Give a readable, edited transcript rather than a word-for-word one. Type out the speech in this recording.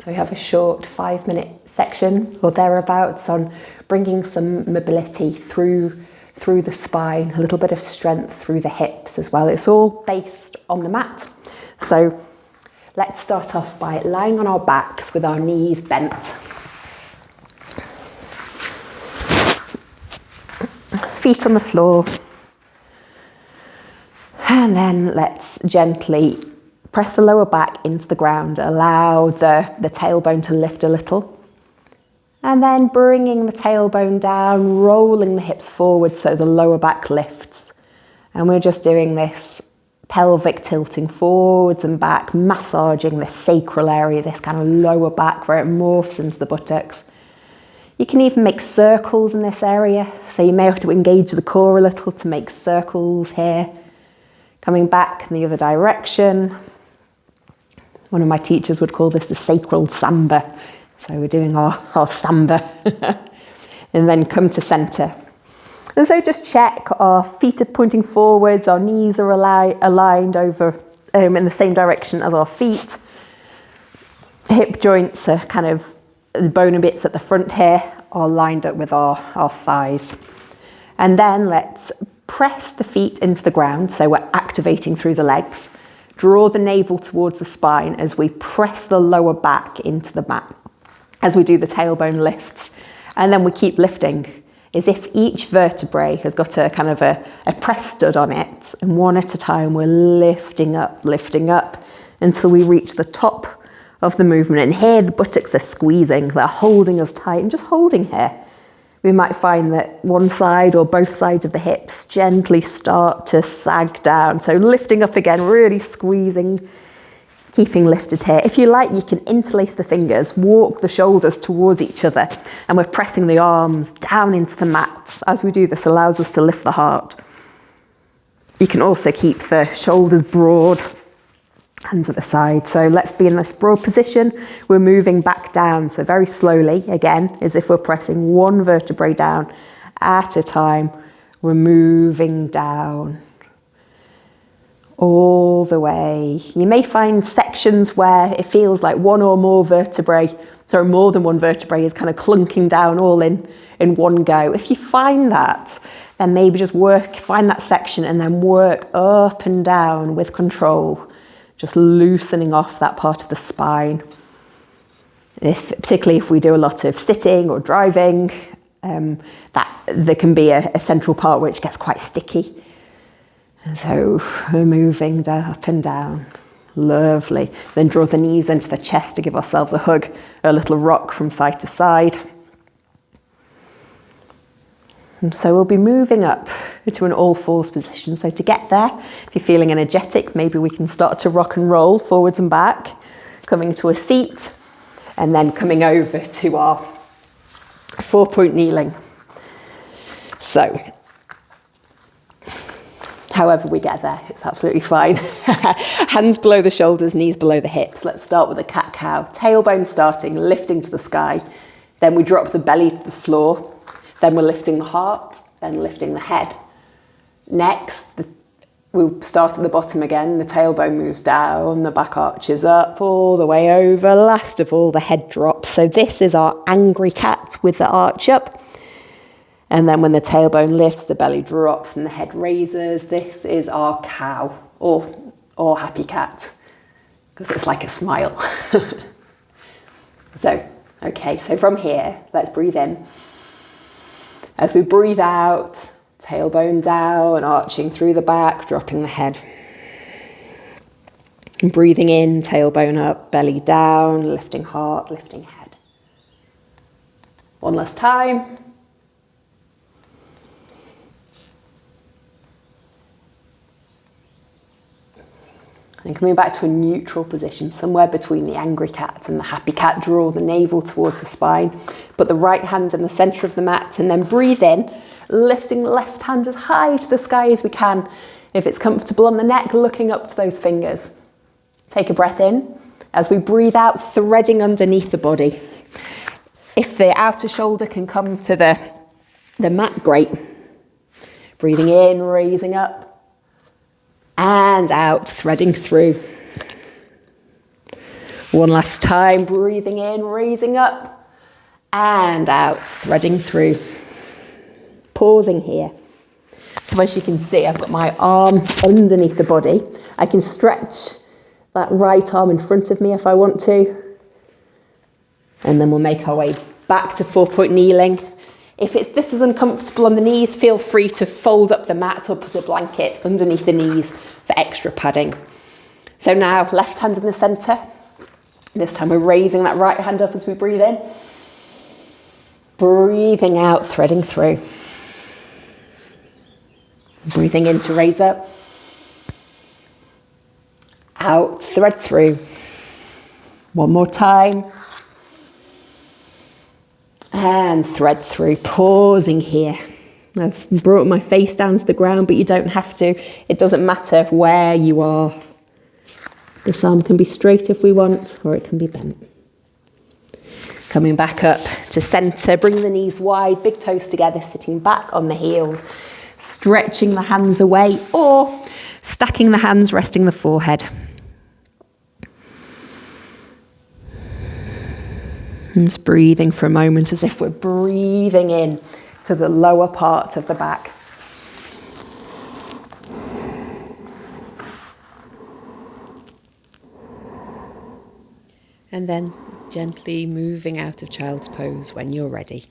So we have a short 5-minute section or thereabouts on bringing some mobility through the spine, a little bit of strength through the hips as well. It's all based on the mat. So let's start off by lying on our backs with our knees bent. Feet on the floor. And then let's gently press the lower back into the ground. Allow the tailbone to lift a little. And then bringing the tailbone down, rolling the hips forward so the lower back lifts. And we're just doing this pelvic tilting forwards and back, massaging this sacral area, this kind of lower back where it morphs into the buttocks. You can even make circles in this area. So you may have to engage the core a little to make circles here. Coming back in the other direction. One of my teachers would call this the sacral samba. So we're doing our samba. And then come to center. And so just check our feet are pointing forwards, our knees are aligned over in the same direction as our feet. Hip joints are kind of, the bony bits at the front here are lined up with our thighs. And then let's press the feet into the ground, so we're activating through the legs. Draw the navel towards the spine as we press the lower back into the mat, as we do the tailbone lifts. And then we keep lifting, as if each vertebrae has got a kind of a press stud on it, and one at a time we're lifting up until we reach the top of the movement. And here the buttocks are squeezing, they're holding us tight, and just holding here. We might find that one side or both sides of the hips gently start to sag down. So lifting up again, really squeezing, keeping lifted here. If you like, you can interlace the fingers, walk the shoulders towards each other, and we're pressing the arms down into the mat. As we do this, allows us to lift the heart. You can also keep the shoulders broad, hands at the side. So let's be in this broad position. We're moving back down. So very slowly, again, as if we're pressing one vertebrae down at a time. We're moving down all the way. You may find sections where it feels like one or more vertebrae, so more than one vertebrae is kind of clunking down all in one go. If you find that, then maybe just find that section and then work up and down with control. Just loosening off that part of the spine. Particularly if we do a lot of sitting or driving, that there can be a central part which gets quite sticky. And so we're moving up and down. Lovely. Then draw the knees into the chest to give ourselves a hug, a little rock from side to side. And so we'll be moving up to an all fours position. So to get there, if you're feeling energetic, maybe we can start to rock and roll forwards and back, coming to a seat, and then coming over to our 4-point kneeling. So, however we get there, it's absolutely fine. Hands below the shoulders, knees below the hips. Let's start with a cat-cow. Tailbone starting, lifting to the sky. Then we drop the belly to the floor. Then we're lifting the heart, then lifting the head. Next, we'll start at the bottom again. The tailbone moves down, the back arches up, all the way over. Last of all, the head drops. So this is our angry cat with the arch up. And then when the tailbone lifts, the belly drops and the head raises. This is our cow or happy cat, because it's like a smile. So from here, let's breathe in. As we breathe out, tailbone down, arching through the back, dropping the head. And breathing in, tailbone up, belly down, lifting heart, lifting head. One last time. And coming back to a neutral position, somewhere between the angry cat and the happy cat. Draw the navel towards the spine. Put the right hand in the center of the mat and then breathe in, lifting the left hand as high to the sky as we can. If it's comfortable on the neck, looking up to those fingers. Take a breath in. As we breathe out, threading underneath the body. If the outer shoulder can come to the mat, great. Breathing in, raising up. And out, threading through. One last time, breathing in, raising up and out, threading through. Pausing here. So as you can see, I've got my arm underneath the body. I can stretch that right arm in front of me if I want to. And then we'll make our way back to 4-point kneeling. If this is uncomfortable on the knees, feel free to fold up the mat or put a blanket underneath the knees for extra padding. So now, left hand in the centre. This time we're raising that right hand up as we breathe in. Breathing out, threading through. Breathing in to raise up. Out, thread through. One more time. And thread through, pausing here. I've brought my face down to the ground, but you don't have to. It doesn't matter where you are. This arm can be straight if we want, or it can be bent. Coming back up to centre, bring the knees wide, big toes together, sitting back on the heels, stretching the hands away, or stacking the hands, resting the forehead. And just breathing for a moment as if we're breathing in to the lower part of the back. And then gently moving out of child's pose when you're ready.